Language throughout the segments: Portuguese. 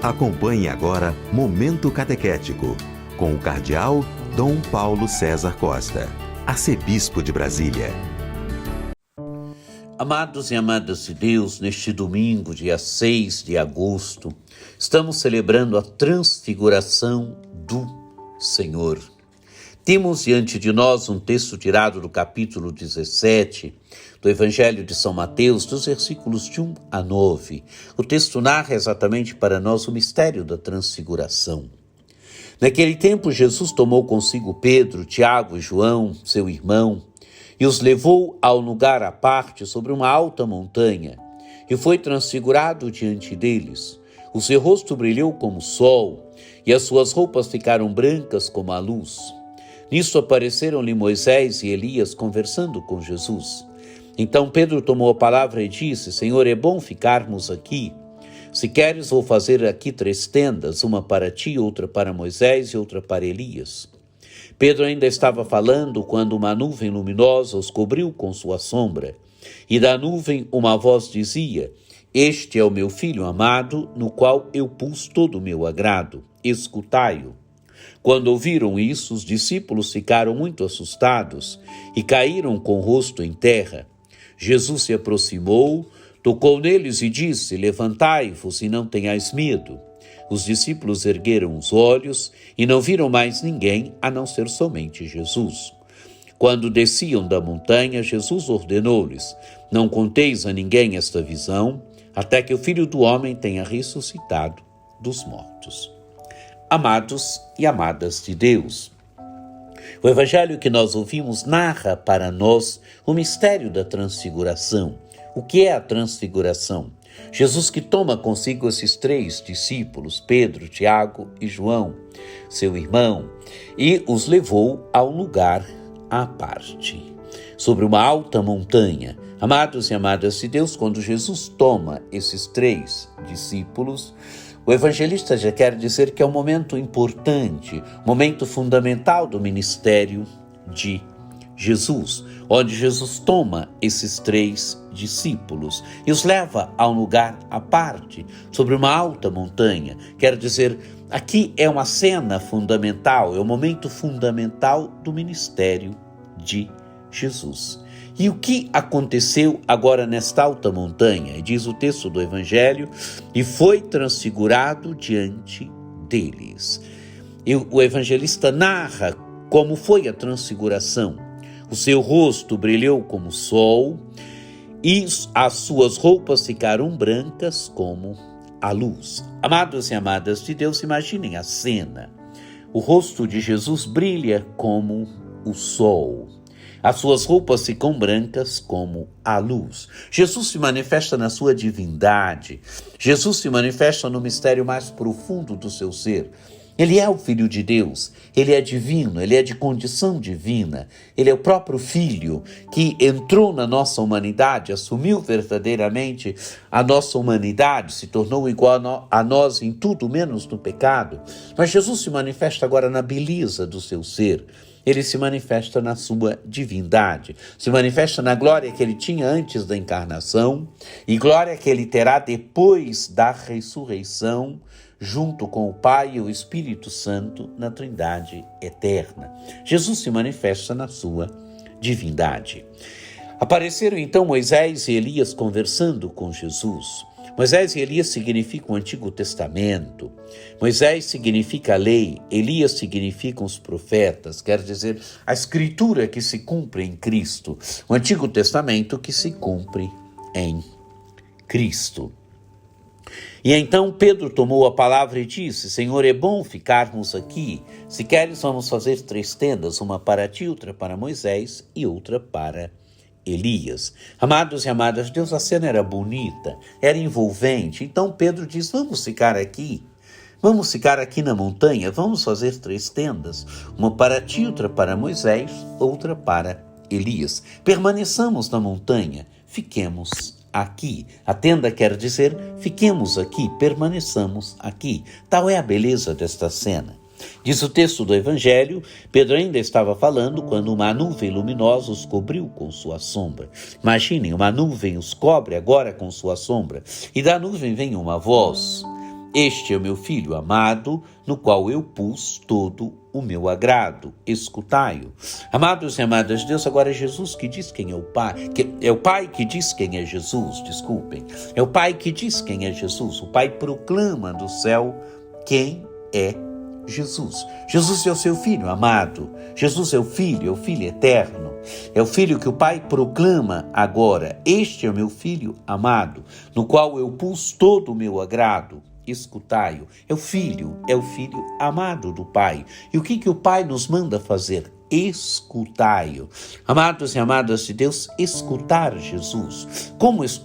Acompanhe agora Momento Catequético, com o Cardeal Dom Paulo César Costa, arcebispo de Brasília. Amados e amadas de Deus, neste domingo, dia 6 de agosto, estamos celebrando a transfiguração do Senhor. Temos diante de nós um texto tirado do capítulo 17 do Evangelho de São Mateus, dos versículos de 1 a 9. O texto narra exatamente para nós o mistério da transfiguração. Naquele tempo, Jesus tomou consigo Pedro, Tiago e João, seu irmão, e os levou ao lugar à parte sobre uma alta montanha, e foi transfigurado diante deles. O seu rosto brilhou como o sol, e as suas roupas ficaram brancas como a luz. Nisso apareceram-lhe Moisés e Elias conversando com Jesus. Então Pedro tomou a palavra e disse: Senhor, é bom ficarmos aqui. Se queres, vou fazer aqui 3 tendas, uma para ti, outra para Moisés e outra para Elias. Pedro ainda estava falando quando uma nuvem luminosa os cobriu com sua sombra. E da nuvem uma voz dizia: Este é o meu filho amado, no qual eu pus todo o meu agrado. Escutai-o. Quando ouviram isso, os discípulos ficaram muito assustados e caíram com o rosto em terra. Jesus se aproximou, tocou neles e disse: Levantai-vos e não tenhais medo. Os discípulos ergueram os olhos e não viram mais ninguém, a não ser somente Jesus. Quando desciam da montanha, Jesus ordenou-lhes: Não conteis a ninguém esta visão, até que o Filho do Homem tenha ressuscitado dos mortos. Amados e amadas de Deus, o evangelho que nós ouvimos narra para nós o mistério da transfiguração. O que é a transfiguração? Jesus que toma consigo esses 3 discípulos, Pedro, Tiago e João, seu irmão, e os levou a um lugar à parte, sobre uma alta montanha. Amados e amadas de Deus, quando Jesus toma esses 3 discípulos, o evangelista já quer dizer que é um momento importante, momento fundamental do ministério de Jesus, onde Jesus toma esses 3 discípulos e os leva a um lugar à parte, sobre uma alta montanha. Quer dizer, aqui é uma cena fundamental, é um momento fundamental do ministério de Jesus. E o que aconteceu agora nesta alta montanha? Diz o texto do Evangelho: e foi transfigurado diante deles. E o evangelista narra como foi a transfiguração. O seu rosto brilhou como o sol e as suas roupas ficaram brancas como a luz. Amados e amadas de Deus, imaginem a cena. O rosto de Jesus brilha como o sol. As suas roupas ficam brancas como a luz. Jesus se manifesta na sua divindade. Jesus se manifesta no mistério mais profundo do seu ser. Ele é o Filho de Deus, ele é divino, ele é de condição divina. Ele é o próprio Filho que entrou na nossa humanidade, assumiu verdadeiramente a nossa humanidade, se tornou igual a nós em tudo menos no pecado. Mas Jesus se manifesta agora na beleza do seu ser. Ele se manifesta na sua divindade, se manifesta na glória que ele tinha antes da encarnação e glória que ele terá depois da ressurreição, junto com o Pai e o Espírito Santo na Trindade eterna. Jesus se manifesta na sua divindade. Apareceram então Moisés e Elias conversando com Jesus. Moisés e Elias significam o Antigo Testamento. Moisés significa a lei, Elias significam os profetas, quer dizer, a escritura que se cumpre em Cristo, o Antigo Testamento que se cumpre em Cristo. E então Pedro tomou a palavra e disse: Senhor, é bom ficarmos aqui. Se queres, vamos fazer 3 tendas, uma para ti, outra para Moisés e outra para Elias. Amados e amadas de Deus, a cena era bonita, era envolvente. Então Pedro diz: vamos ficar aqui na montanha, vamos fazer 3 tendas, uma para ti, outra para Moisés, outra para Elias. Permaneçamos na montanha, fiquemos aqui. A tenda quer dizer: fiquemos aqui, permaneçamos aqui. Tal é a beleza desta cena. Diz o texto do Evangelho, Pedro ainda estava falando quando uma nuvem luminosa os cobriu com sua sombra. Imaginem, uma nuvem os cobre agora com sua sombra. E da nuvem vem uma voz. Este é o meu Filho amado, no qual eu pus todo o meu agrado. Escutai-o. Amados e amadas de Deus, agora é Jesus que diz quem é o Pai. É o Pai que diz quem é Jesus, desculpem. É o Pai que diz quem é Jesus. O Pai proclama do céu quem é Jesus. Jesus é o seu Filho amado. Jesus é o Filho eterno. É o Filho que o Pai proclama agora. Este é o meu Filho amado, no qual eu pus todo o meu agrado. Escutai-o. É o Filho amado do Pai. E o que o Pai nos manda fazer? Escutai-o. Amados e amadas de Deus, escutar Jesus.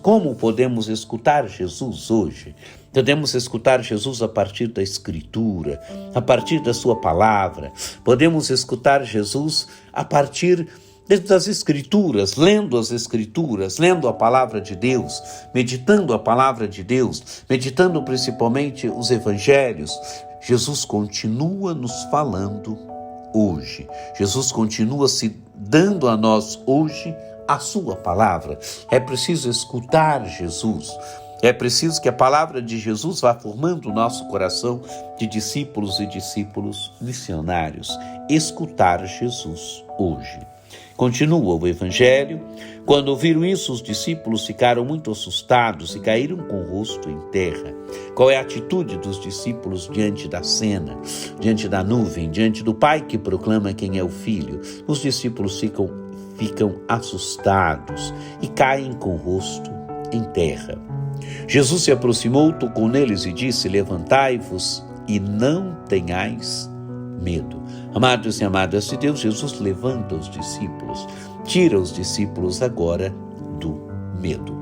Como podemos escutar Jesus hoje? Podemos escutar Jesus a partir da Escritura, a partir da sua palavra. Podemos escutar Jesus a partir das Escrituras, lendo as Escrituras, lendo a palavra de Deus, meditando a palavra de Deus, meditando principalmente os Evangelhos. Jesus continua nos falando hoje. Jesus continua se dando a nós hoje a sua palavra. É preciso escutar Jesus. É preciso que a palavra de Jesus vá formando o nosso coração de discípulos e discípulos missionários. Escutar Jesus hoje. Continua o Evangelho. Quando ouviram isso, os discípulos ficaram muito assustados e caíram com o rosto em terra. Qual é a atitude dos discípulos diante da cena, diante da nuvem, diante do Pai que proclama quem é o Filho? Os discípulos ficam assustados e caem com o rosto em terra. Jesus se aproximou, tocou neles e disse: levantai-vos e não tenhais medo. Amados e amadas de Deus, Jesus levanta os discípulos, tira os discípulos agora do medo.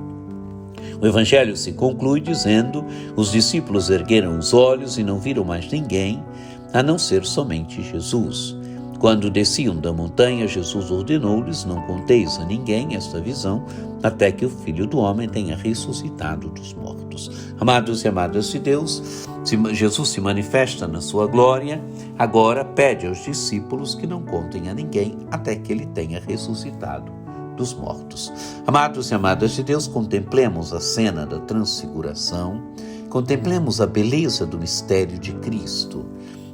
O Evangelho se conclui dizendo: os discípulos ergueram os olhos e não viram mais ninguém, a não ser somente Jesus. Quando desciam da montanha, Jesus ordenou-lhes: não conteis a ninguém esta visão, até que o Filho do Homem tenha ressuscitado dos mortos. Amados e amadas de Deus, Jesus se manifesta na sua glória, agora pede aos discípulos que não contem a ninguém, até que ele tenha ressuscitado dos mortos. Amados e amadas de Deus, contemplemos a cena da transfiguração, contemplemos a beleza do mistério de Cristo.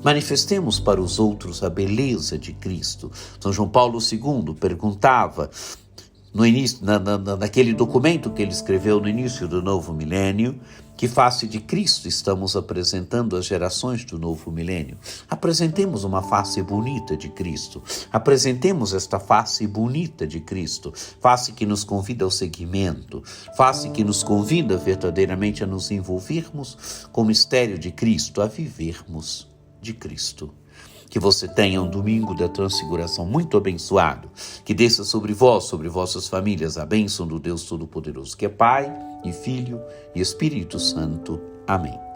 Manifestemos para os outros a beleza de Cristo. São João Paulo II perguntava, no início, naquele documento que ele escreveu no início do novo milênio, que face de Cristo estamos apresentando às gerações do novo milênio. Apresentemos uma face bonita de Cristo. Apresentemos esta face bonita de Cristo. Face que nos convida ao seguimento. Face que nos convida verdadeiramente a nos envolvermos com o mistério de Cristo, a vivermos de Cristo. Que você tenha um domingo da transfiguração muito abençoado. Que desça sobre vós, sobre vossas famílias, a bênção do Deus Todo-Poderoso, que é Pai e Filho e Espírito Santo. Amém.